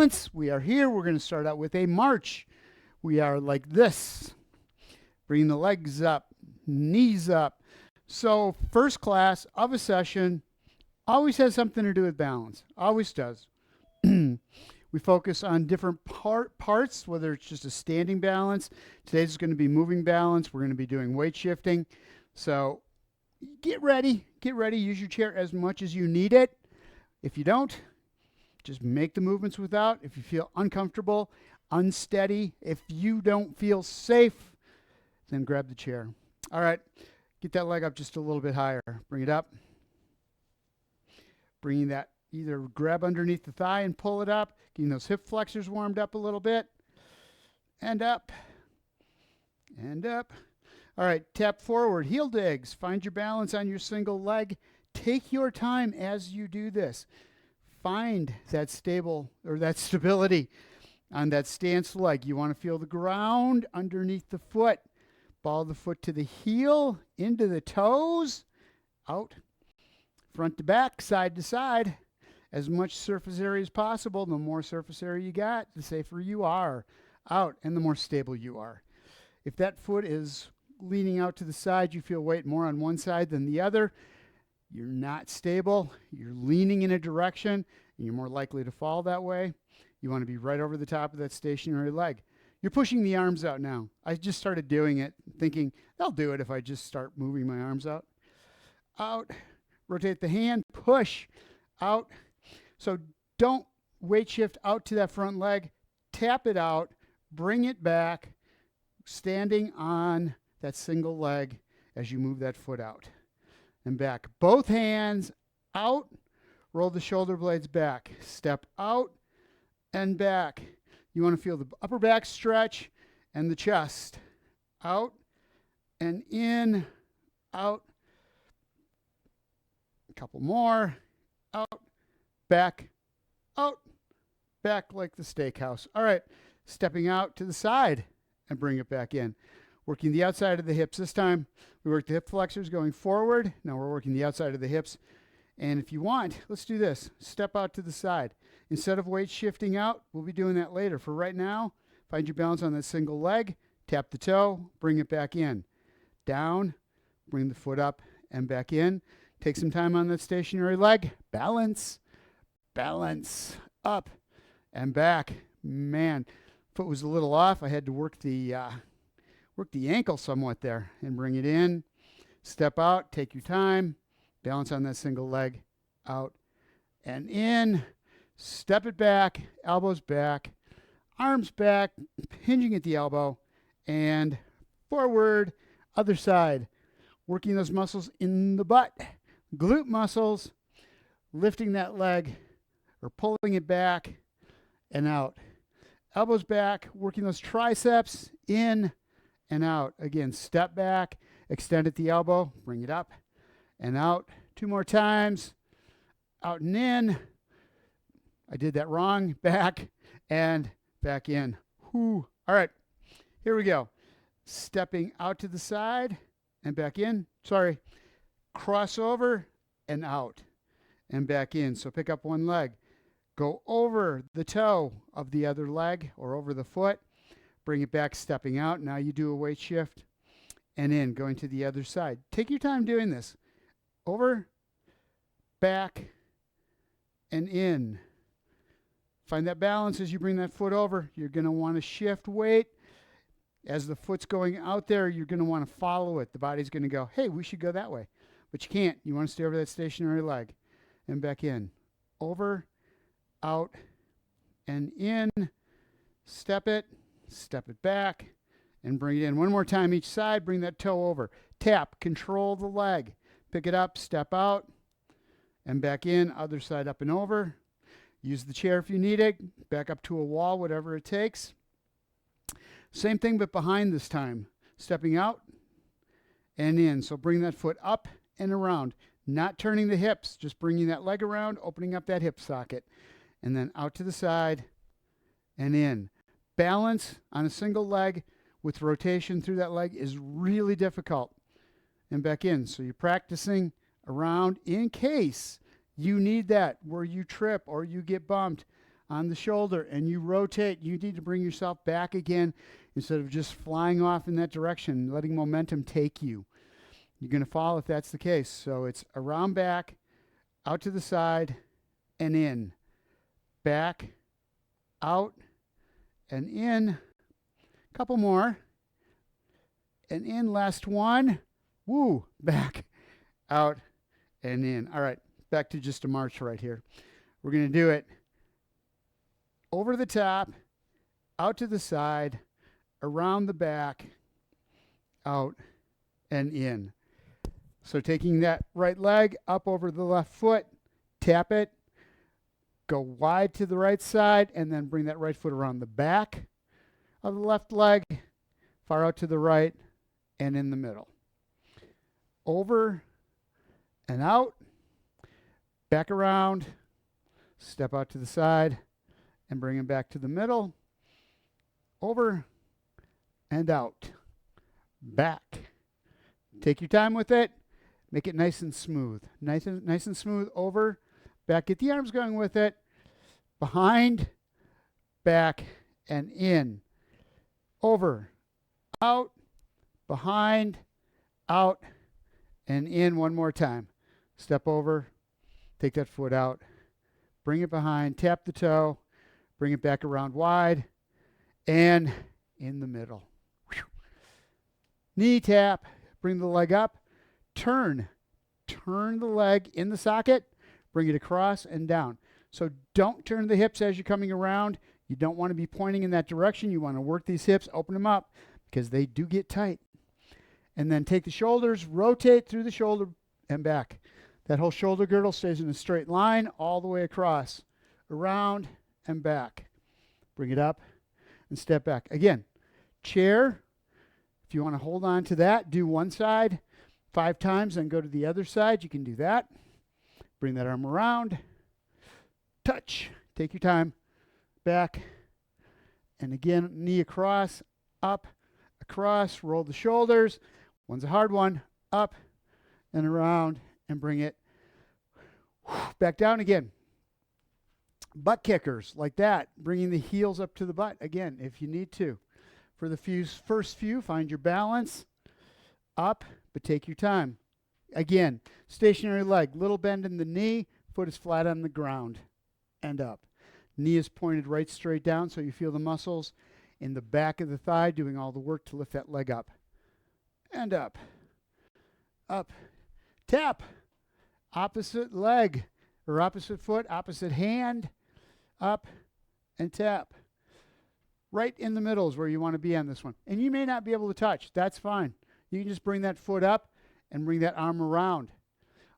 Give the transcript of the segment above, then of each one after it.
balance. We are here. We're going to start out with a march. We are like this. Bring the legs up, knees up. So first class of a session always has something to do with balance. Always does. We focus on different parts, whether it's just a standing balance. Today's is going to be moving balance. We're going to be doing weight shifting. So get ready. Get ready. Use your chair as much as you need it. If you don't, just make the movements without. If you feel uncomfortable, unsteady, if you don't feel safe, then grab the chair. All right. Get that leg up just a little bit higher. Bring it up. Bringing that, either grab underneath the thigh and pull it up. Getting those hip flexors warmed up a little bit. And up. And up. All right, tap forward, heel digs. Find your balance on your single leg. Take your time as you do this. Find that stability on that stance leg. You want to feel the ground underneath the foot. Ball the foot to the heel, into the toes, out, front to back, side to side. As much surface area as possible. The more surface area you got, the safer you are. Out, and the more stable you are. If that foot is leaning out to the side, you feel weight more on one side than the other, you're not stable. You're leaning in a direction, and you're more likely to fall that way. You want to be right over the top of that stationary leg. You're pushing the arms out now. I just started doing it, thinking, I'll do it if I just start moving my arms out. Out. Rotate the hand. Push. Out. So don't weight shift out to that front leg. Tap it out. Bring it back. Standing on that single leg as you move that foot out. And back. Both hands out. Roll the shoulder blades back. Step out and back. You want to feel the upper back stretch and the chest. Out and in. Out. A couple more. Out. Back. Out. Back like the steakhouse. All right. Stepping out to the side and bring it back in. Working the outside of the hips this time. We worked the hip flexors going forward. Now we're working the outside of the hips. And if you want, let's do this. Step out to the side. Instead of weight shifting out, we'll be doing that later. For right now, find your balance on that single leg. Tap the toe. Bring it back in. Down. Bring the foot up and back in. Take some time on that stationary leg. Balance. Balance. Up and back. Man, foot was a little off. I had to work the ankle somewhat there and bring it in. Step out. Take your time. Balance on that single leg. Out and in. Step it back. Elbows back. Arms back. Hinging at the elbow. And forward. Other side. Working those muscles in the butt. Glute muscles. Lifting that leg or pulling it back and out. Elbows back. Working those triceps in and out. Again, step back. Extend at the elbow. Bring it up and out. 2 more times. Out and in. I did that wrong. Back and back in. Whew. All right. Here we go. Stepping out to the side and back in. Sorry. Cross over and out and back in. So pick up one leg. Go over the toe of the other leg or over the foot. Bring it back, stepping out. Now you do a weight shift and in, going to the other side. Take your time doing this. Over, back, and in. Find that balance as you bring that foot over. You're going to want to shift weight. As the foot's going out there, you're going to want to follow it. The body's going to go, hey, we should go that way. But you can't. You want to stay over that stationary leg. And back in. Over, out, and in. Step it back, and bring it in. One more time each side. Bring that toe over. Tap. Control the leg. Pick it up. Step out, and back in. Other side up and over. Use the chair if you need it. Back up to a wall, whatever it takes. Same thing, but behind this time. Stepping out and in. So bring that foot up and around. Not turning the hips, just bringing that leg around, opening up that hip socket. And then out to the side and in. Balance on a single leg with rotation through that leg is really difficult. And back in. So you're practicing around in case you need that where you trip or you get bumped on the shoulder and you rotate, you need to bring yourself back again instead of just flying off in that direction, letting momentum take you. You're going to fall if that's the case. So it's around back, out to the side, and in. Back, out, and in. Couple more. And in, last one. Woo, back, out, and in. All right, back to just a march right here. We're going to do it over the top, out to the side, around the back, out, and in. So taking that right leg up over the left foot, tap it, go wide to the right side, and then bring that right foot around the back of the left leg, far out to the right, and in the middle. Over and out, back around, step out to the side, and bring it back to the middle, over and out, back. Take your time with it. Make it nice and smooth. Nice and smooth, over, back. Get the arms going with it. Behind, back, and in. Over, out, behind, out, and in one more time. Step over, take that foot out, bring it behind, tap the toe, bring it back around wide, and in the middle. Whew. Knee tap, bring the leg up, turn the leg in the socket, bring it across and down. So don't turn the hips as you're coming around. You don't want to be pointing in that direction. You want to work these hips, open them up, because they do get tight. And then take the shoulders, rotate through the shoulder and back. That whole shoulder girdle stays in a straight line all the way across, around and back. Bring it up and step back. Again, chair. If you want to hold on to that, do one side 5 times, then go to the other side. You can do that. Bring that arm around. Touch. Take your time. Back. And again, knee across, up, across, roll the shoulders. One's a hard one. Up and around, and bring it back down again. Butt kickers like that, bringing the heels up to the butt again if you need to. For the first few, find your balance. Up, but take your time. Again, stationary leg, little bend in the knee, foot is flat on the ground, and up. Knee is pointed right straight down so you feel the muscles in the back of the thigh doing all the work to lift that leg up. And up. Up. Tap. Opposite leg or opposite foot, opposite hand. Up and tap. Right in the middle is where you want to be on this one. And you may not be able to touch. That's fine. You can just bring that foot up and bring that arm around.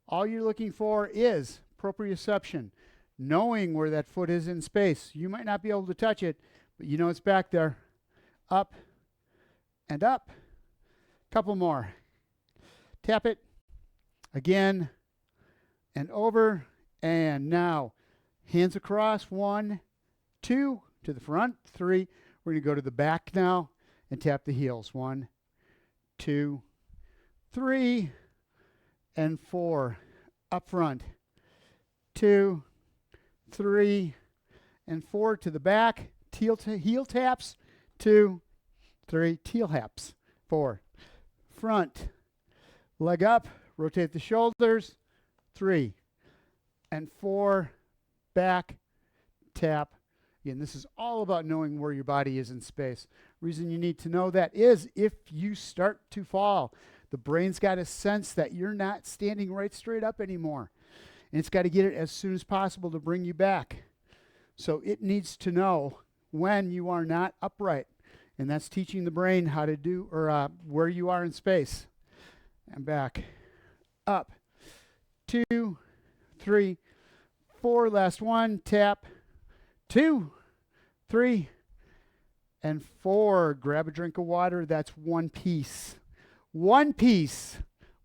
All you're looking for is proprioception, knowing where that foot is in space. You might not be able to touch it, but you know it's back there. Up and up. Couple more. Tap it. Again. And over. And now. Hands across. 1, 2. To the front. 3. We're going to go to the back now and tap the heels. 1, 2, 3, and 4. Up front. 2, 3, and 4 to the back. Heel taps. 2, 3. Heel taps. 4. Front. Leg up. Rotate the shoulders. 3 and 4. Back. Tap. Again, this is all about knowing where your body is in space. Reason you need to know that is if you start to fall, the brain's got to sense that you're not standing right straight up anymore. And it's got to get it as soon as possible to bring you back. So it needs to know when you are not upright. And that's teaching the brain how to do, or where you are in space. And back. Up. 2, 3, 4. Last one. Tap. 2, 3, and 4. Grab a drink of water. That's one piece. One piece.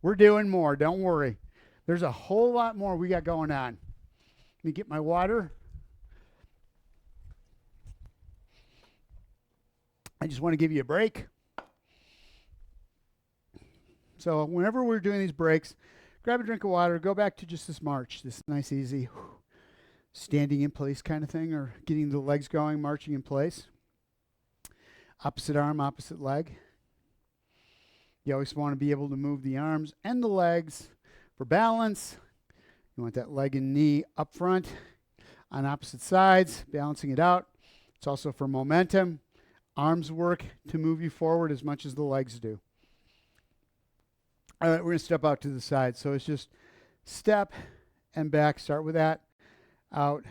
We're doing more. Don't worry. There's a whole lot more we got going on. Let me get my water. I just want to give you a break. So whenever we're doing these breaks, grab a drink of water, go back to just this march, this nice, easy. standing in place kind of thing, or getting the legs going, marching in place. Opposite arm, opposite leg. You always want to be able to move the arms and the legs for balance. You want that leg and knee up front on opposite sides, balancing it out. It's also for momentum. Arms work to move you forward as much as the legs do. All right, we're going to step out to the side. So it's just step and back. Start with that. Out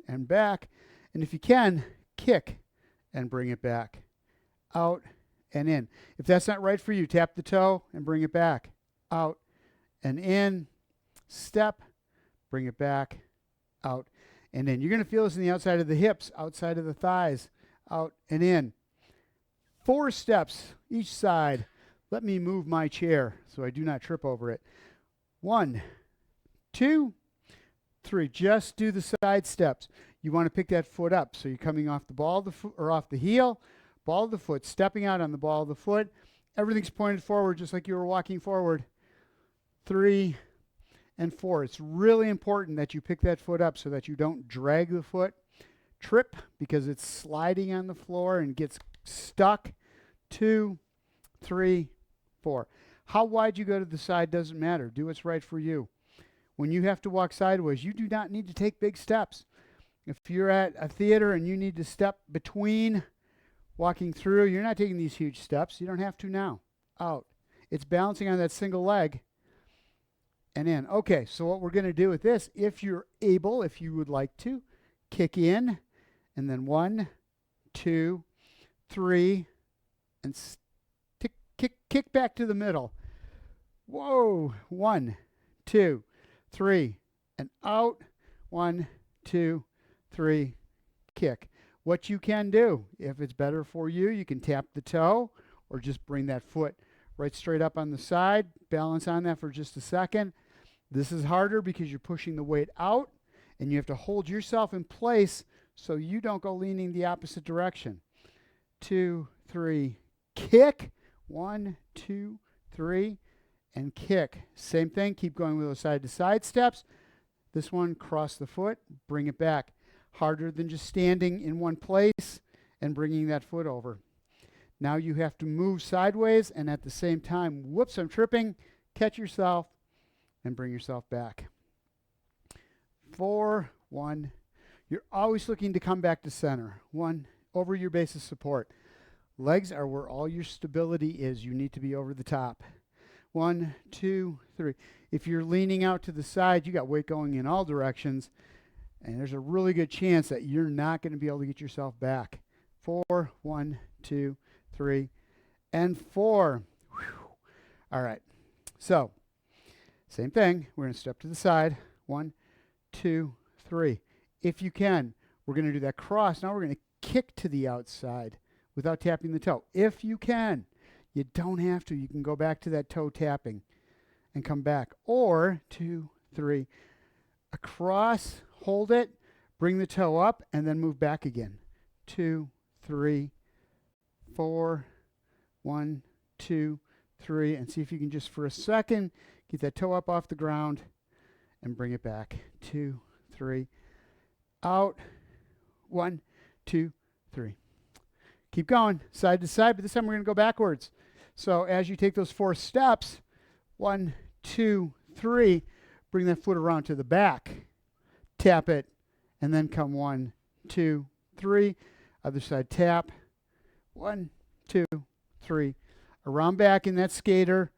and back. And if you can, kick and bring it back. Out and in. If that's not right for you, tap the toe and bring it back. Out and in. Step. Bring it back. Out and in. You're going to feel this in the outside of the hips, outside of the thighs. Out and in. 4 steps each side. Let me move my chair so I do not trip over it. 1, 2, 3. Just do the side steps. You want to pick that foot up. So you're coming off the ball of the foot, or off the heel, ball of the foot, stepping out on the ball of the foot. Everything's pointed forward just like you were walking forward. 3 and 4. It's really important that you pick that foot up so that you don't drag the foot, trip because it's sliding on the floor and gets stuck. 2, 3, 4. How wide you go to the side doesn't matter. Do what's right for you. When you have to walk sideways, you do not need to take big steps. If you're at a theater and you need to step between walking through, you're not taking these huge steps. You don't have to now. Out. It's balancing on that single leg and in. Okay, so what we're going to do with this, if you're able, if you would like to, kick in, and then 1, 2, 3, and kick back to the middle. Whoa, 1, 2, 3, and out. 1, 2, 3, kick. What you can do, if it's better for you, you can tap the toe or just bring that foot right straight up on the side. Balance on that for just a second. This is harder because you're pushing the weight out and you have to hold yourself in place so you don't go leaning the opposite direction. 2, 3, kick. 1, 2, 3, and kick. Same thing. Keep going with those side-to-side steps. This one, cross the foot, bring it back. Harder than just standing in one place and bringing that foot over. Now you have to move sideways and at the same time, whoops, I'm tripping. Catch yourself and bring yourself back. 4, 1. You're always looking to come back to center. 1, over your base of support. Legs are where all your stability is. You need to be over the top. 1, 2, 3. If you're leaning out to the side, you got weight going in all directions, and there's a really good chance that you're not going to be able to get yourself back. 4, 1, 2, 3, and 4. Whew. All right. So, same thing. We're going to step to the side. 1, 2, 3. If you can, we're going to do that cross. Now we're going to kick to the outside without tapping the toe. If you can. You don't have to. You can go back to that toe tapping and come back. Or 2, 3. Across, hold it, bring the toe up, and then move back again. 2, 3, 4, 1, 2, 3. And see if you can just for a second get that toe up off the ground and bring it back. 2, 3. Out. 1, 2, 3. Keep going, side to side, but this time we're going to go backwards. So as you take those 4 steps, 1, 2, 3, bring that foot around to the back, tap it, and then come 1, 2, 3. Other side tap, 1, 2, 3. Around back in that skater.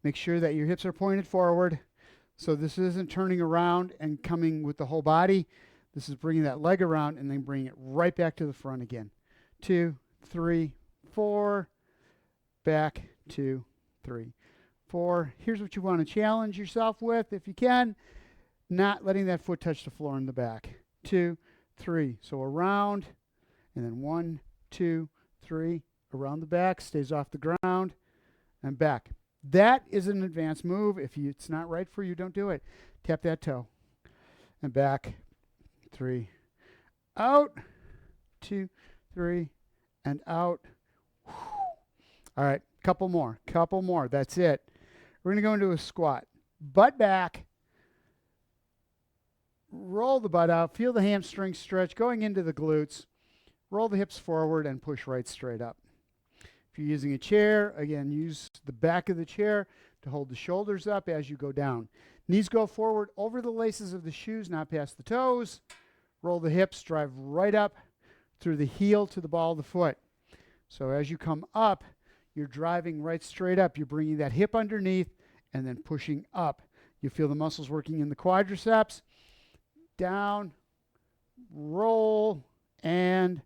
Make sure that your hips are pointed forward. So this isn't turning around and coming with the whole body. This is bringing that leg around and then bringing it right back to the front again. 2, 3, 4, back, 2, 3, 4. Here's what you want to challenge yourself with, if you can, not letting that foot touch the floor in the back. 2, 3. So around, and then 1, 2, 3, around the back, stays off the ground, and back. That is an advanced move. If it's not right for you, don't do it. Tap that toe, and back, 3, out, 2, 3, and out. All right, couple more. That's it. We're going to go into a squat. Butt back. roll the butt out, feel the hamstring stretch going into the glutes, roll the hips forward and push right straight up. If you're using a chair, again, use the back of the chair to hold the shoulders up as you go down. Knees go forward over the laces of the shoes, not past the toes. Roll the hips, drive right up through the heel to the ball of the foot. So as you come up, you're driving right straight up. You're bringing that hip underneath and then pushing up. You feel the muscles working in the quadriceps. Down, roll, and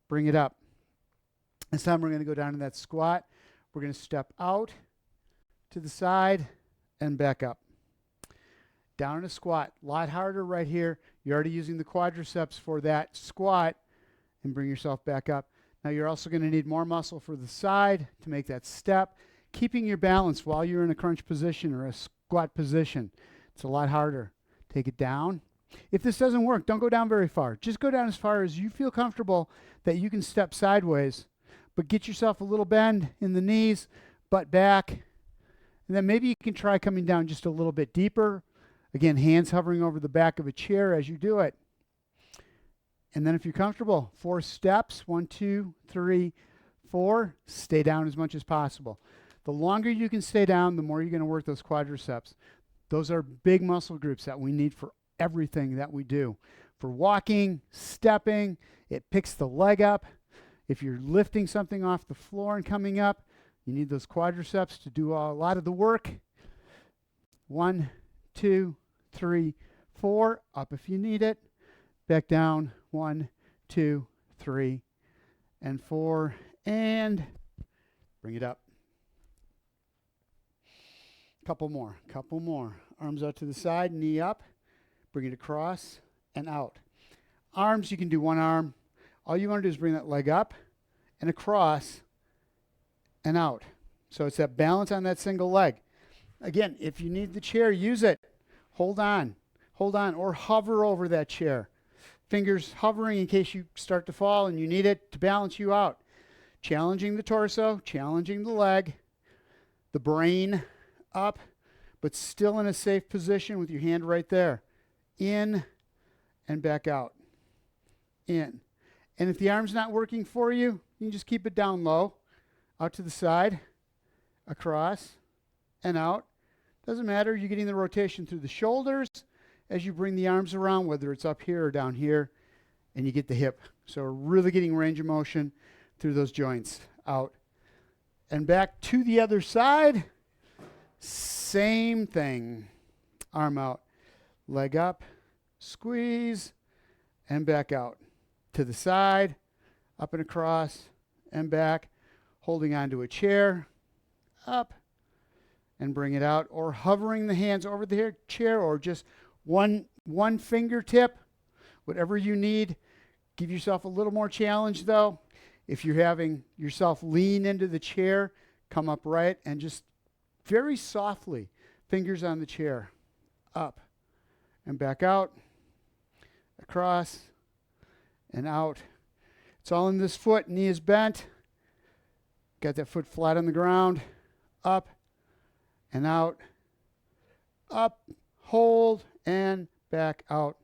bring it up. This time we're going to go down in that squat. We're going to step out to the side and back up. Down in a squat. A lot harder right here. You're already using the quadriceps for that squat, and bring yourself back up. Now you're also going to need more muscle for the side to make that step, keeping your balance while you're in a crunch position or a squat position. It's a lot harder. Take it down. If this doesn't work, don't go down very far. Just go down as far as you feel comfortable that you can step sideways, but get yourself a little bend in the knees, butt back, and then maybe you can try coming down just a little bit deeper. Again, hands hovering over the back of a chair as you do it. And then if you're comfortable, 4 steps, 1, 2, 3, 4, stay down as much as possible. The longer you can stay down, the more you're going to work those quadriceps. Those are big muscle groups that we need for everything that we do. For walking, stepping, it picks the leg up. If you're lifting something off the floor and coming up, you need those quadriceps to do a lot of the work. 1, 2, 3, 4, up if you need it. Back down, 1, 2, 3, and 4, and bring it up. Couple more. Arms out to the side, knee up, bring it across and out. Arms, you can do one arm. All you want to do is bring that leg up and across and out. So it's that balance on that single leg. Again, if you need the chair, use it. Hold on, or hover over that chair. Fingers hovering in case you start to fall and you need it to balance you out. Challenging the torso, challenging the leg, the brain up, but still in a safe position with your hand right there. In and back out. In. And if the arm's not working for you, you can just keep it down low, out to the side, across, and out. Doesn't matter, you're getting the rotation through the shoulders as you bring the arms around, whether it's up here or down here, and you get the hip. So we're really getting range of motion through those joints. Out and back to the other side. Same thing. Arm out, leg up, squeeze, and back out. To the side, up and across, and back. Holding onto a chair, up, and bring it out. Or hovering the hands over the chair, or just one fingertip, whatever you need. Give yourself a little more challenge though. If you're having yourself lean into the chair, come upright and just very softly, fingers on the chair, up and back out, across and out. It's all in this foot, knee is bent. Got that foot flat on the ground, up and out, up, hold, and back out.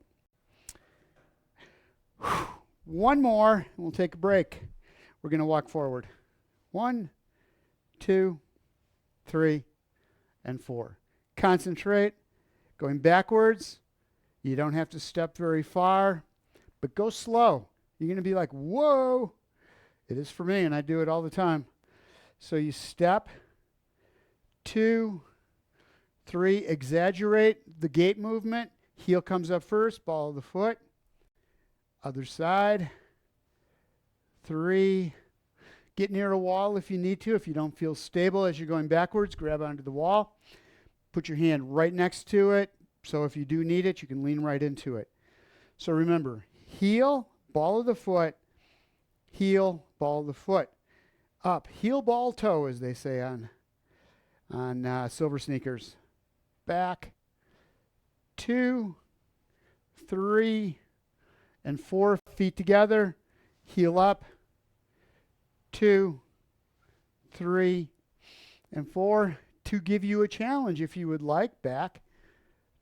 One more, and we'll take a break. We're going to walk forward. 1, 2, 3, and 4. Concentrate. Going backwards. You don't have to step very far, but go slow. You're going to be like, whoa. It is for me, and I do it all the time. So you step, 2, 3, exaggerate the gait movement. Heel comes up first, ball of the foot. Other side. 3. Get near a wall if you need to. If you don't feel stable as you're going backwards, grab onto the wall. Put your hand right next to it. So if you do need it, you can lean right into it. So remember, heel, ball of the foot, heel, ball of the foot. Up, heel, ball, toe, as they say on silver sneakers. Back, 2, 3, and 4 feet together. Heel up, 2, 3, and 4. To give you a challenge, if you would like, back,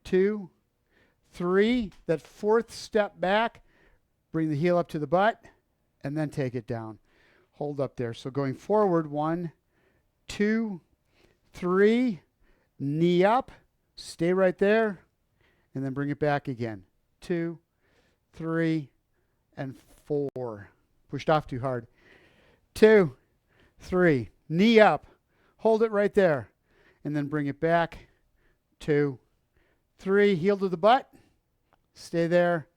2, 3. That fourth step back, bring the heel up to the butt, and then take it down. Hold up there. So going forward, 1, 2, 3, knee up, stay right there, and then bring it back again. 2, 3, and 4. Pushed off too hard. 2, 3, knee up, hold it right there, and then bring it back. 2, 3, heel to the butt, stay there,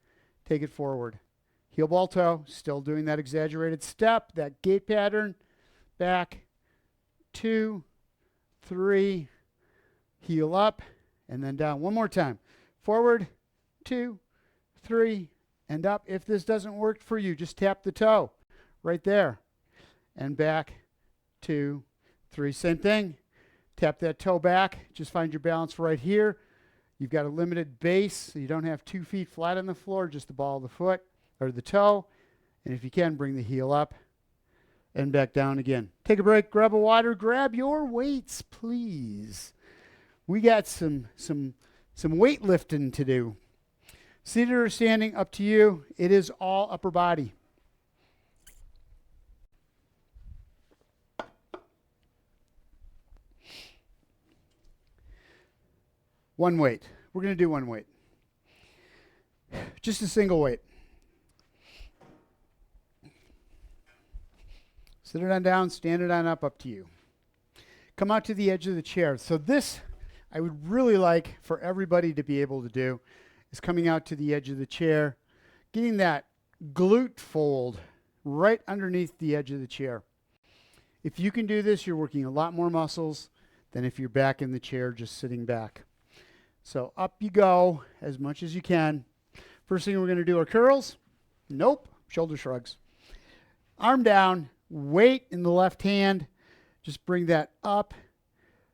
take it forward. Heel ball toe, still doing that exaggerated step, that gait pattern, back, 2, 3, heel up, and then down. One more time. Forward, 2, 3, and up. If this doesn't work for you, just tap the toe right there. And back, 2, 3. Same thing. Tap that toe back. Just find your balance right here. You've got a limited base, so you don't have 2 feet flat on the floor, just the ball of the foot or the toe. And if you can, bring the heel up and back down again. Take a break, grab a water, grab your weights, please. We got some weightlifting to do. Seated or standing, up to you. It is all upper body. One weight. We're going to do one weight. Just a single weight. Sit it on down, stand it on up to you. Come out to the edge of the chair. So this, I would really like for everybody to be able to do, is coming out to the edge of the chair, getting that glute fold right underneath the edge of the chair. If you can do this, you're working a lot more muscles than if you're back in the chair just sitting back. So up you go as much as you can. First thing we're going to do are curls. Nope. Shoulder shrugs. Arm down. Weight in the left hand. Just bring that up.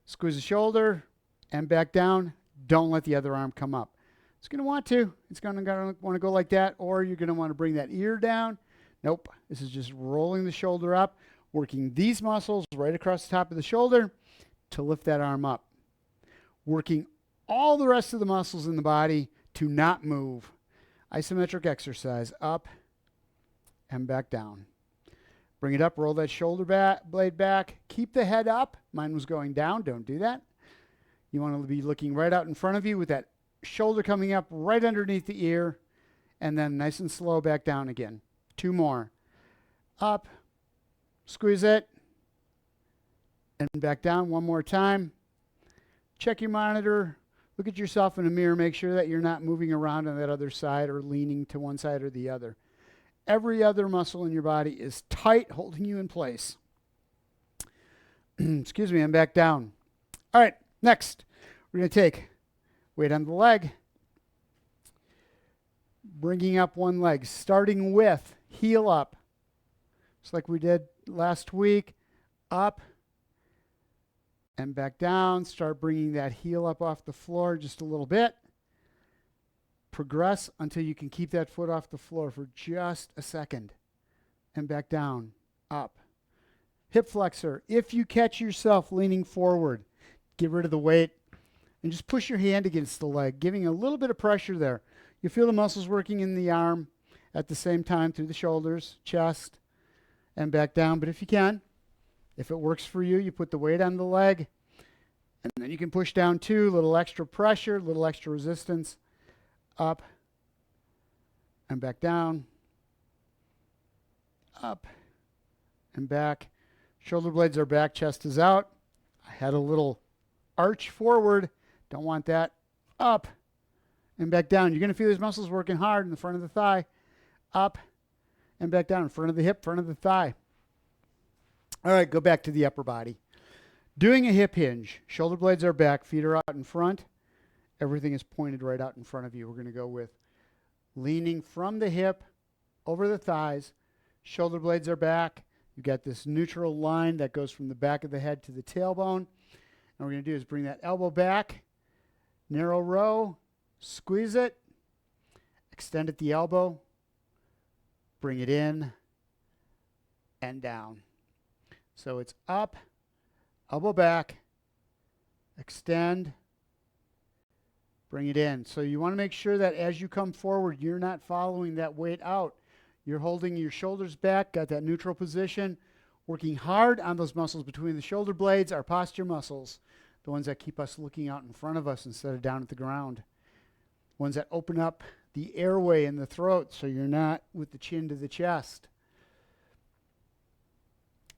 Squeeze the shoulder and back down. Don't let the other arm come up. It's going to want to. It's going to want to go like that, or you're going to want to bring that ear down. Nope. This is just rolling the shoulder up, working these muscles right across the top of the shoulder to lift that arm up. Working all the rest of the muscles in the body to not move. Isometric exercise. Up and back down. Bring it up, roll that shoulder blade back. Keep the head up. Mine was going down. Don't do that. You want to be looking right out in front of you with that shoulder coming up right underneath the ear. And then nice and slow back down again. 2 more. Up. Squeeze it. And back down 1 more time. Check your monitor. Look at yourself in a mirror. Make sure that you're not moving around on that other side or leaning to one side or the other. Every other muscle in your body is tight, holding you in place. Excuse me, I'm back down. All right, next, we're going to take weight on the leg, bringing up one leg, starting with heel up, just like we did last week, up and back down. Start bringing that heel up off the floor just a little bit. Progress until you can keep that foot off the floor for just a second. And back down, up. Hip flexor. If you catch yourself leaning forward, get rid of the weight and just push your hand against the leg, giving a little bit of pressure there. You feel the muscles working in the arm at the same time through the shoulders, chest, and back down. But if you can, if it works for you, you put the weight on the leg, and then you can push down too, a little extra pressure, a little extra resistance. Up and back down, up and back. Shoulder blades are back, chest is out. I had a little arch forward. Don't want that. Up and back down. You're going to feel these muscles working hard in the front of the thigh. Up and back down, front of the hip, front of the thigh. All right, go back to the upper body. Doing a hip hinge. Shoulder blades are back, feet are out in front. Everything is pointed right out in front of you. We're going to go with leaning from the hip over the thighs. Shoulder blades are back. You've got this neutral line that goes from the back of the head to the tailbone. And what we're going to do is bring that elbow back, narrow row, squeeze it, extend at the elbow, bring it in and down. So it's up, elbow back, extend, Bring it in. So you want to make sure that as you come forward, you're not following that weight out. You're holding your shoulders back, got that neutral position, working hard on those muscles between the shoulder blades, our posture muscles, the ones that keep us looking out in front of us instead of down at the ground, ones that open up the airway in the throat so you're not with the chin to the chest.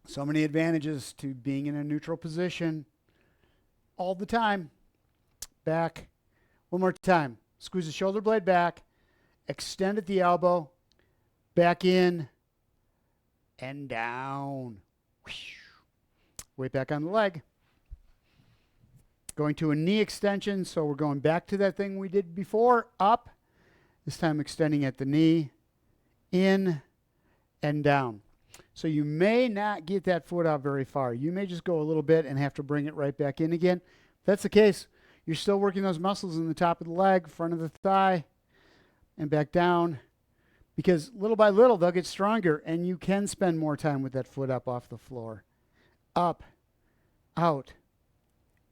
So many advantages to being in a neutral position all the time. Back. One more time. Squeeze the shoulder blade back. Extend at the elbow. Back in. And down. Weight back on the leg. Going to a knee extension. So we're going back to that thing we did before. Up. This time extending at the knee. In. And down. So you may not get that foot out very far. You may just go a little bit and have to bring it right back in again. If that's the case, you're still working those muscles in the top of the leg, front of the thigh, and back down. Because little by little, they'll get stronger, and you can spend more time with that foot up off the floor. Up, out,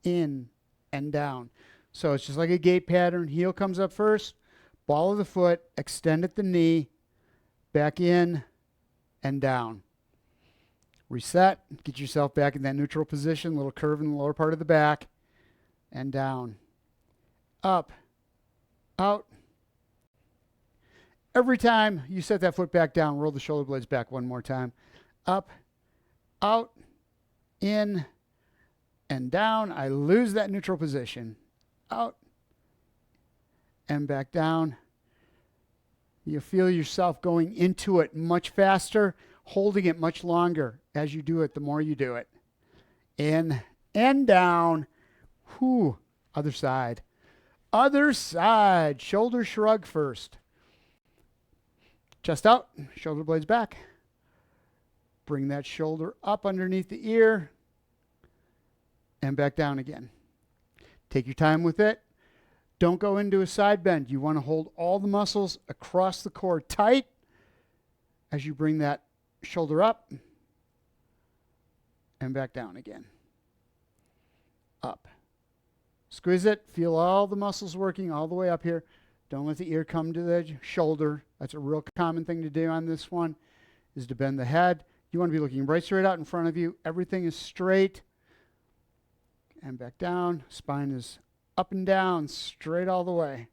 in, and down. So it's just like a gait pattern. Heel comes up first, ball of the foot, extend at the knee, back in, and down. Reset, get yourself back in that neutral position, little curve in the lower part of the back, and down. Up, out. Every time you set that foot back down, roll the shoulder blades back one more time. Up, out, in, and down. I lose that neutral position. Out, and back down. You feel yourself going into it much faster, holding it much longer as you do it, the more you do it. In and down. Whew. Other side. Other side. Shoulder shrug first. Chest out. Shoulder blades back. Bring that shoulder up underneath the ear. And back down again. Take your time with it. Don't go into a side bend. You want to hold all the muscles across the core tight as you bring that shoulder up and back down again. Up. Squeeze it. Feel all the muscles working all the way up here. Don't let the ear come to the shoulder. That's a real common thing to do on this one, is to bend the head. You want to be looking right straight out in front of you. Everything is straight. And back down. Spine is up and down, straight all the way.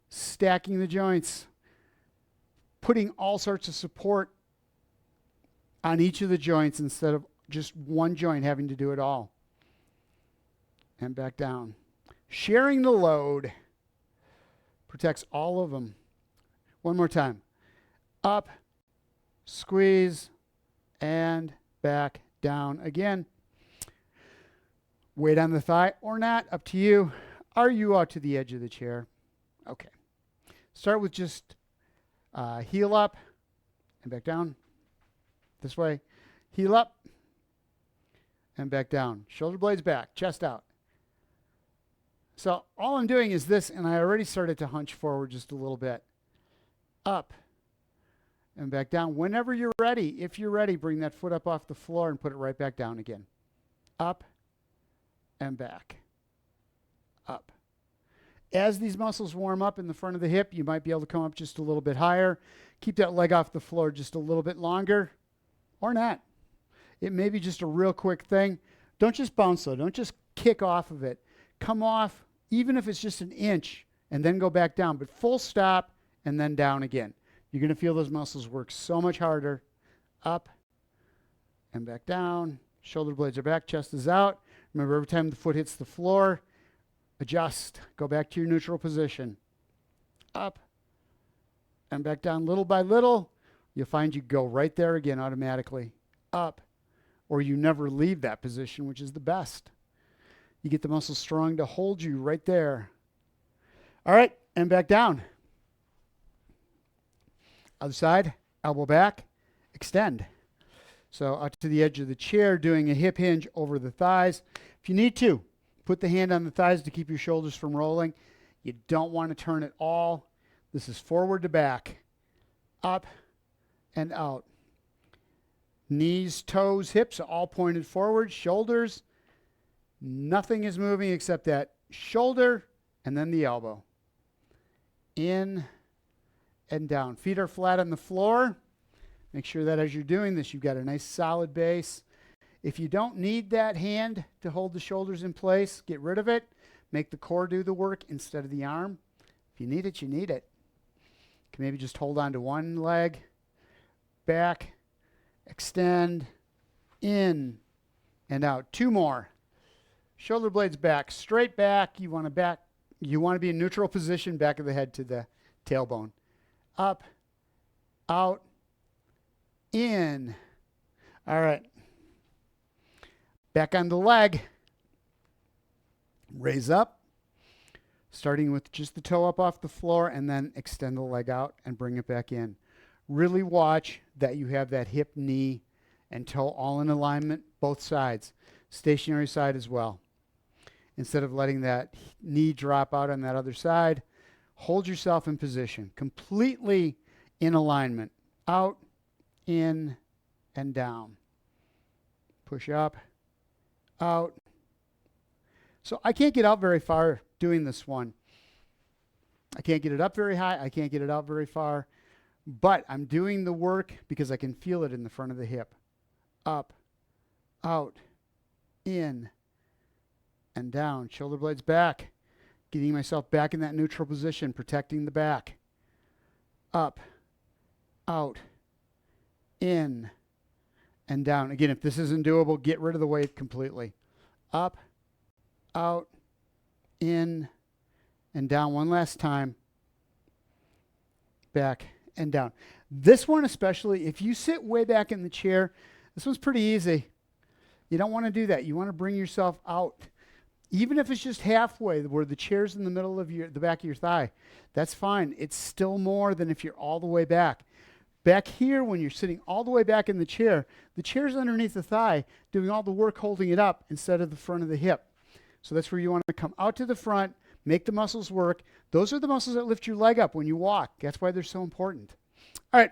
Stacking the joints. Putting all sorts of support on each of the joints instead of just one joint having to do it all. And back down. Sharing the load protects all of them. One more time. Up, squeeze, and back down again. Weight on the thigh or not, up to you. Are you out to the edge of the chair? Okay. Start with just heel up and back down. This way. Heel up and back down. Shoulder blades back, chest out. So all I'm doing is this, and I already started to hunch forward just a little bit. Up and back down. Whenever you're ready, if you're ready, bring that foot up off the floor and put it right back down again. Up and back. Up. As these muscles warm up in the front of the hip, you might be able to come up just a little bit higher. Keep that leg off the floor just a little bit longer, or not. It may be just a real quick thing. Don't just bounce though. Don't just kick off of it. Come off, even if it's just an inch, and then go back down. But full stop and then down again. You're going to feel those muscles work so much harder. Up and back down. Shoulder blades are back, chest is out. Remember, every time the foot hits the floor, adjust. Go back to your neutral position. Up and back down little by little. You'll find you go right there again automatically. Up. Or you never leave that position, which is the best. You get the muscles strong to hold you right there. All right, and back down. Other side, elbow back, extend. So out to the edge of the chair, doing a hip hinge over the thighs. If you need to, put the hand on the thighs to keep your shoulders from rolling. You don't want to turn at all. This is forward to back, up and out. Knees, toes, hips are all pointed forward. Shoulders, nothing is moving except that shoulder and then the elbow. In and down. Feet are flat on the floor. Make sure that as you're doing this, you've got a nice solid base. If you don't need that hand to hold the shoulders in place, get rid of it. Make the core do the work instead of the arm. If you need it, you need it. You can maybe just hold on to one leg, back, extend, in, and out. 2 more. Shoulder blades back, straight back. You want to be in neutral position, back of the head to the tailbone. Up, out, in. All right. Back on the leg. Raise up, starting with just the toe up off the floor, and then extend the leg out and bring it back in. Really watch that you have that hip, knee, and toe all in alignment, both sides. Stationary side as well. Instead of letting that knee drop out on that other side, hold yourself in position, completely in alignment. Out, in, and down. Push up, out. So I can't get out very far doing this one. I can't get it up very high. I can't get it out very far. But I'm doing the work because I can feel it in the front of the hip. Up, out, in, and down. Shoulder blades back. Getting myself back in that neutral position, protecting the back. Up, out, in, and down. Again, if this isn't doable, get rid of the weight completely. Up, out, in, and down. One last time. Back and down. This one especially, if you sit way back in the chair, this one's pretty easy. You don't want to do that. You want to bring yourself out. Even if it's just halfway, where the chair's in the middle of the back of your thigh, that's fine. It's still more than if you're all the way back. Back here, when you're sitting all the way back in the chair's underneath the thigh, doing all the work holding it up instead of the front of the hip. So that's where you want to come out to the front, make the muscles work. Those are the muscles that lift your leg up when you walk. That's why they're so important. All right.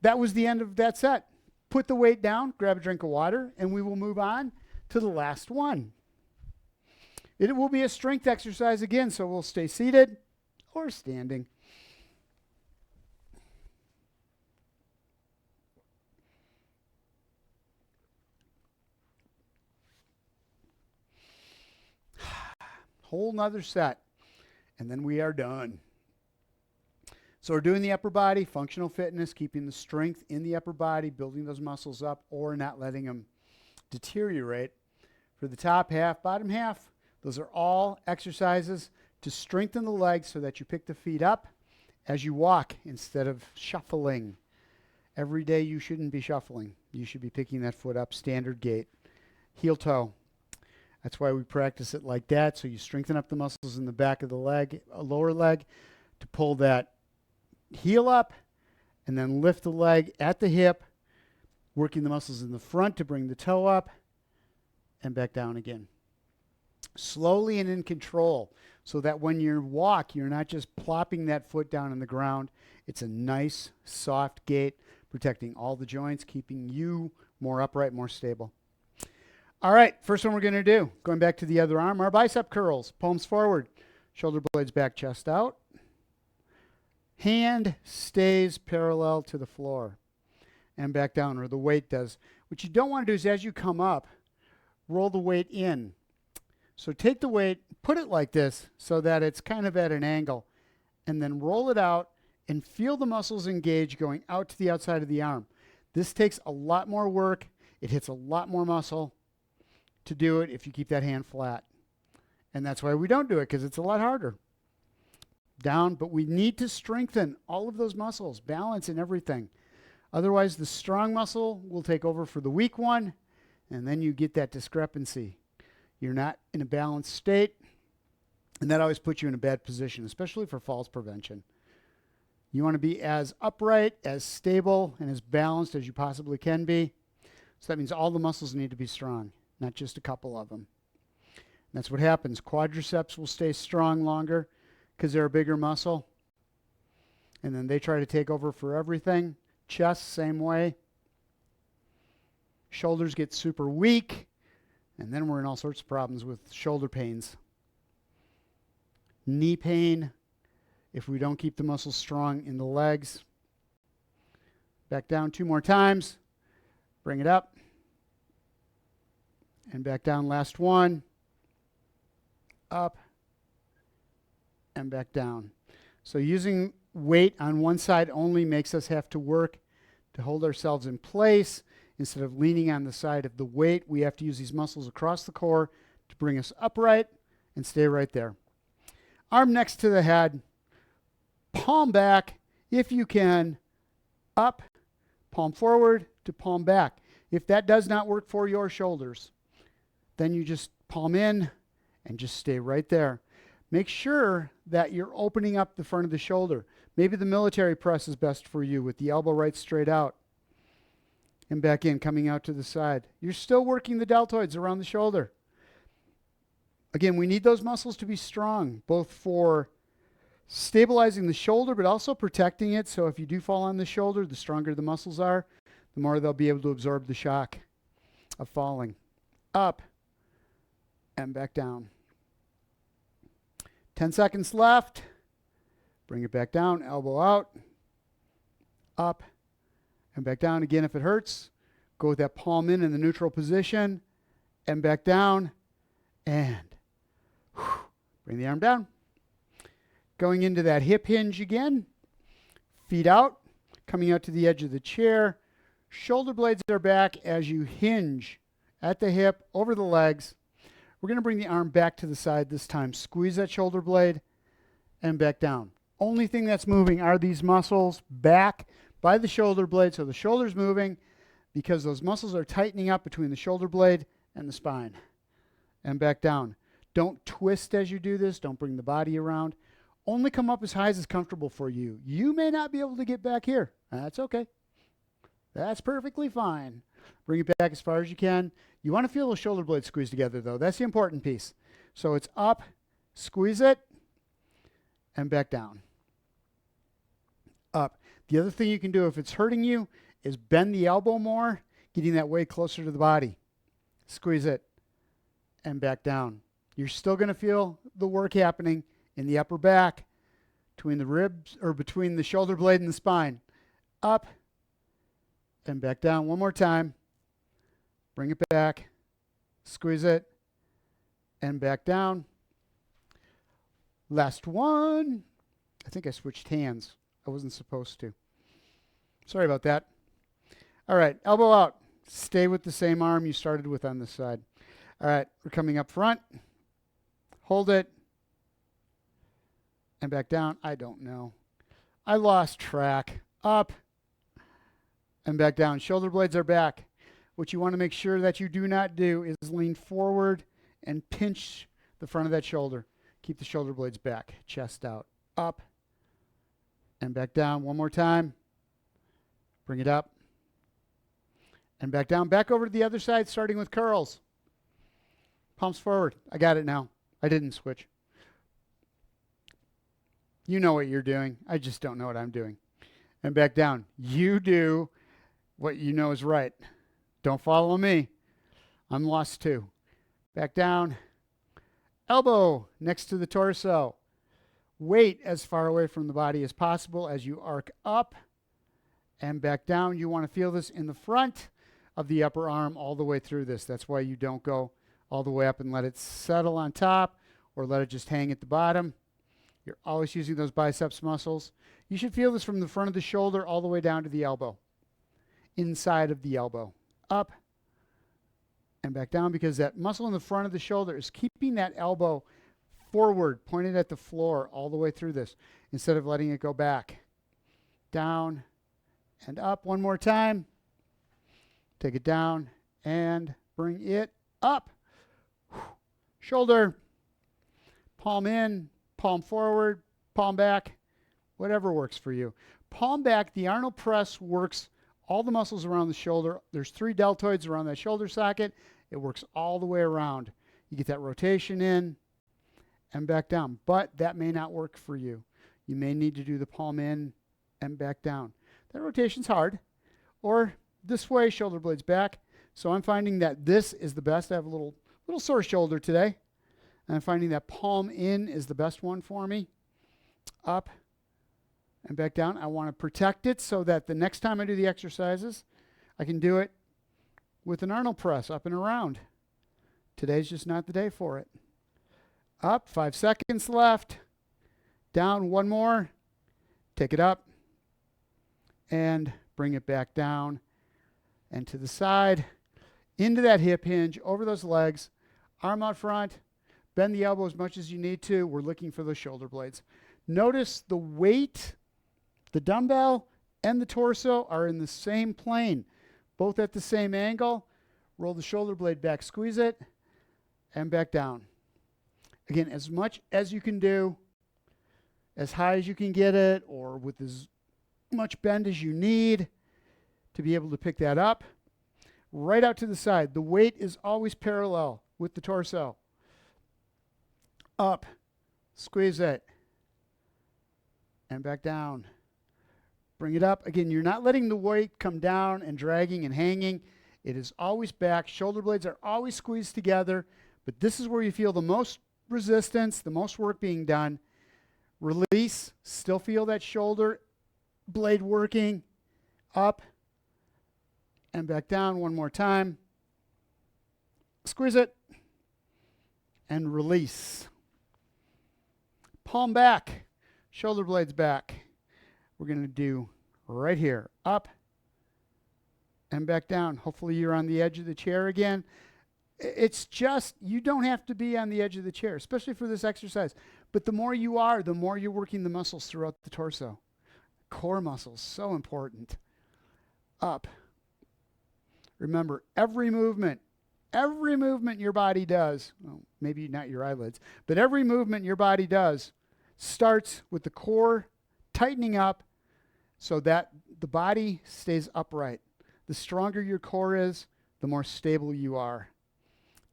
That was the end of that set. Put the weight down, grab a drink of water, and we will move on to the last one. It will be a strength exercise again, so we'll stay seated or standing. Whole nother set, and then we are done. So we're doing the upper body, functional fitness, keeping the strength in the upper body, building those muscles up, or not letting them deteriorate. For the top half, bottom half, those are all exercises to strengthen the legs so that you pick the feet up as you walk instead of shuffling. Every day you shouldn't be shuffling. You should be picking that foot up, standard gait, heel toe. That's why we practice it like that, so you strengthen up the muscles in the back of the leg, lower leg, to pull that heel up, and then lift the leg at the hip, working the muscles in the front to bring the toe up, and back down again. Slowly and in control, so that when you walk, you're not just plopping that foot down on the ground. It's a nice, soft gait, protecting all the joints, keeping you more upright, more stable. All right, first one we're going to do, going back to the other arm, our bicep curls. Palms forward, shoulder blades back, chest out. Hand stays parallel to the floor and back down, or the weight does. What you don't want to do is as you come up, roll the weight in. So take the weight, put it like this so that it's kind of at an angle, and then roll it out and feel the muscles engage going out to the outside of the arm. This takes a lot more work. It hits a lot more muscle to do it if you keep that hand flat. And that's why we don't do it, because it's a lot harder. Down, but we need to strengthen all of those muscles, balance and everything. Otherwise, the strong muscle will take over for the weak one, and then you get that discrepancy. You're not in a balanced state, and that always puts you in a bad position, especially for falls prevention. You want to be as upright, as stable, and as balanced as you possibly can be. So that means all the muscles need to be strong, not just a couple of them. And that's what happens. Quadriceps will stay strong longer because they're a bigger muscle, and then they try to take over for everything. Chest, same way. Shoulders get super weak, and then we're in all sorts of problems with shoulder pains. knee pain if we don't keep the muscles strong in the legs. Back down 2 more times. Bring it up. And back down, last one. Up. And back down. So using weight on one side only makes us have to work to hold ourselves in place. Instead of leaning on the side of the weight, we have to use these muscles across the core to bring us upright and stay right there. Arm next to the head. Palm back, if you can. Up. Palm forward to palm back. If that does not work for your shoulders, then you just palm in and just stay right there. Make sure that you're opening up the front of the shoulder. Maybe the military press is best for you with the elbow right straight out. And back in, coming out to the side. You're still working the deltoids around the shoulder. Again, we need those muscles to be strong, both for stabilizing the shoulder, but also protecting it. So if you do fall on the shoulder, the stronger the muscles are, the more they'll be able to absorb the shock of falling. Up and back down. 10 seconds left. Bring it back down, elbow out, up, and back down. Again, if it hurts, go with that palm in the neutral position, and back down, and bring the arm down. Going into that hip hinge again, feet out, coming out to the edge of the chair. Shoulder blades are back as you hinge at the hip, over the legs. We're going to bring the arm back to the side this time. Squeeze that shoulder blade and back down. Only thing that's moving are these muscles back by the shoulder blade. So the shoulder's moving because those muscles are tightening up between the shoulder blade and the spine. And back down. Don't twist as you do this. Don't bring the body around. Only come up as high as is comfortable for you. You may not be able to get back here. That's okay. That's perfectly fine. Bring it back as far as you can. You want to feel those shoulder blades squeeze together, though. That's the important piece. So it's up, squeeze it, and back down. Up. The other thing you can do if it's hurting you is bend the elbow more, getting that weight closer to the body. Squeeze it, and back down. You're still going to feel the work happening in the upper back, between the ribs, or between the shoulder blade and the spine. Up, and back down. One more time. Bring it back, squeeze it, and back down. Last one. I think I switched hands. I wasn't supposed to. Sorry about that. All right, elbow out. Stay with the same arm you started with on this side. All right, we're coming up front. Hold it. And back down. I don't know. I lost track. Up and back down. Shoulder blades are back. What you want to make sure that you do not do is lean forward and pinch the front of that shoulder. Keep the shoulder blades back, chest out. Up and back down. One more time. Bring it up and back down. Back over to the other side, starting with curls. Palms forward. I got it now. I didn't switch. You know what you're doing. I just don't know what I'm doing. And back down. You do what you know is right. Don't follow me. I'm lost too. Back down. Elbow next to the torso. Weight as far away from the body as possible as you arc up and back down. You want to feel this in the front of the upper arm all the way through this. That's why you don't go all the way up and let it settle on top or let it just hang at the bottom. You're always using those biceps muscles. You should feel this from the front of the shoulder all the way down to the elbow. Inside of the elbow. Up and back down because that muscle in the front of the shoulder is keeping that elbow forward, pointed at the floor all the way through this instead of letting it go back. Down and up one more time. Take it down and bring it up. Shoulder. Palm in, palm forward, palm back, whatever works for you. Palm back, the Arnold press works all the muscles around the shoulder. There's 3 deltoids around that shoulder socket. It works all the way around. You get that rotation in and back down. But that may not work for you. You may need to do the palm in and back down. That rotation's hard. Or this way, shoulder blades back. So I'm finding that this is the best. I have a little sore shoulder today. And I'm finding that palm in is the best one for me. Up and back down. I want to protect it so that the next time I do the exercises, I can do it with an Arnold press up and around. Today's just not the day for it. Up, 5 seconds left. Down, one more. Take it up and bring it back down and to the side. Into that hip hinge, over those legs, arm out front. Bend the elbow as much as you need to. We're looking for those shoulder blades. Notice the weight, the dumbbell, and the torso are in the same plane, both at the same angle. Roll the shoulder blade back, squeeze it, and back down. Again, as much as you can do, as high as you can get it, or with as much bend as you need to be able to pick that up. Right out to the side. The weight is always parallel with the torso. Up, squeeze it, and back down. Bring it up. Again, you're not letting the weight come down and dragging and hanging. It is always back. Shoulder blades are always squeezed together, but this is where you feel the most resistance, the most work being done. Release. Still feel that shoulder blade working. Up and back down one more time. Squeeze it and release. Palm back, shoulder blades back. We're going to do right here. Up and back down. Hopefully you're on the edge of the chair again. It's just, you don't have to be on the edge of the chair, especially for this exercise. But the more you are, the more you're working the muscles throughout the torso. Core muscles, so important. Up. Remember, every movement your body does, well, maybe not your eyelids, but every movement your body does starts with the core tightening up so that the body stays upright. The stronger your core is, the more stable you are.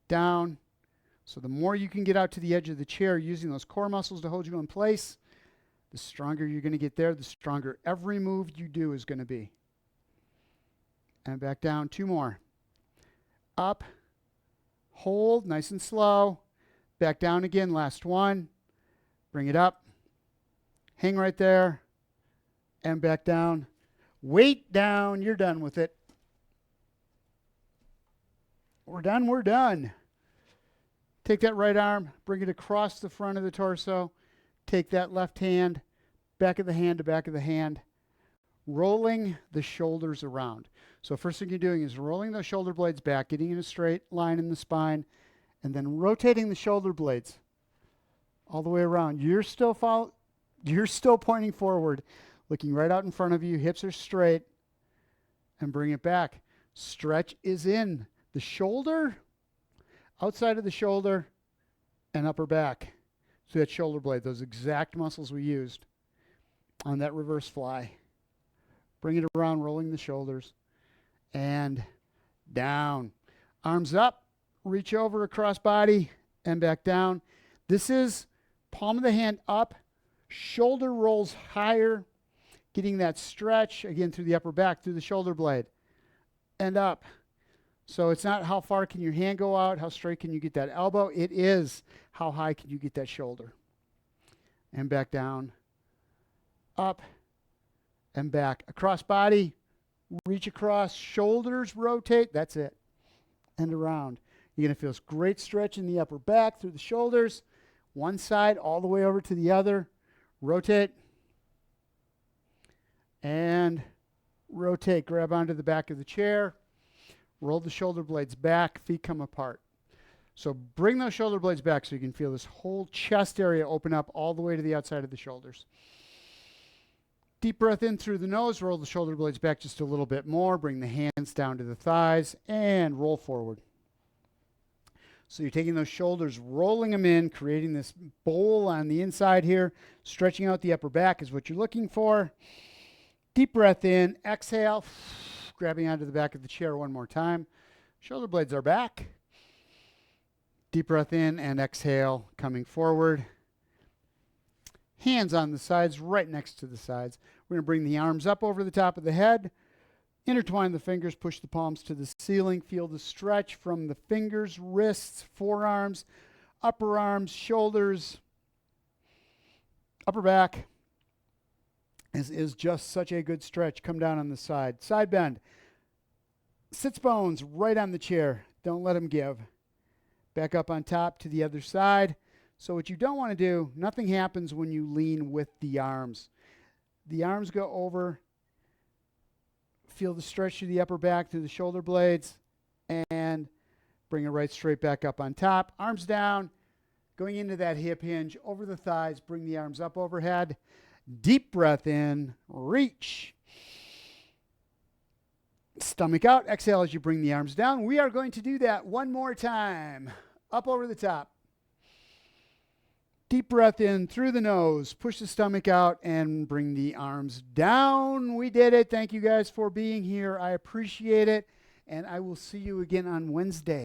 Down. So the more you can get out to the edge of the chair using those core muscles to hold you in place, the stronger you're going to get there, the stronger every move you do is going to be. And back down, 2 more. Up, hold, nice and slow. Back down again, last one. Bring it up. Hang right there. And back down. Weight down, you're done with it. We're done. Take that right arm, bring it across the front of the torso. Take that left hand, back of the hand to back of the hand. Rolling the shoulders around. So first thing you're doing is rolling those shoulder blades back, getting in a straight line in the spine, and then rotating the shoulder blades all the way around. You're still pointing forward, looking right out in front of you. Hips are straight, and bring it back. Stretch is in the shoulder, outside of the shoulder, and upper back. So that shoulder blade, those exact muscles we used on that reverse fly. Bring it around, rolling the shoulders. And down. Arms up, reach over across body, and back down. This is palm of the hand up, shoulder rolls higher, getting that stretch, again, through the upper back, through the shoulder blade, and up. So it's not how far can your hand go out, how straight can you get that elbow. It is how high can you get that shoulder. And back down, up, and back. Across body, reach across, shoulders rotate, that's it. And around. You're going to feel this great stretch in the upper back through the shoulders. One side all the way over to the other. Rotate. And rotate. Grab onto the back of the chair. Roll the shoulder blades back. Feet come apart. So bring those shoulder blades back so you can feel this whole chest area open up all the way to the outside of the shoulders. Deep breath in through the nose. Roll the shoulder blades back just a little bit more. Bring the hands down to the thighs and roll forward. So you're taking those shoulders, rolling them in, creating this bowl on the inside here. Stretching out the upper back is what you're looking for. Deep breath in. Exhale. Grabbing onto the back of the chair one more time. Shoulder blades are back. Deep breath in and exhale, coming forward. Hands on the sides, right next to the sides. We're going to bring the arms up over the top of the head. Intertwine the fingers, push the palms to the ceiling. Feel the stretch from the fingers, wrists, forearms, upper arms, shoulders, upper back is just such a good stretch. Come down on the side. Side bend. Sits bones right on the chair. Don't let them give. Back up on top to the other side. So what you don't want to do, nothing happens when you lean with the arms. The arms go over. Feel the stretch through the upper back, through the shoulder blades, and bring it right straight back up on top. Arms down, going into that hip hinge, over the thighs, bring the arms up overhead. Deep breath in, reach. Stomach out, exhale as you bring the arms down. We are going to do that one more time. Up over the top. Deep breath in through the nose. Push the stomach out and bring the arms down. We did it. Thank you guys for being here. I appreciate it. And I will see you again on Wednesday.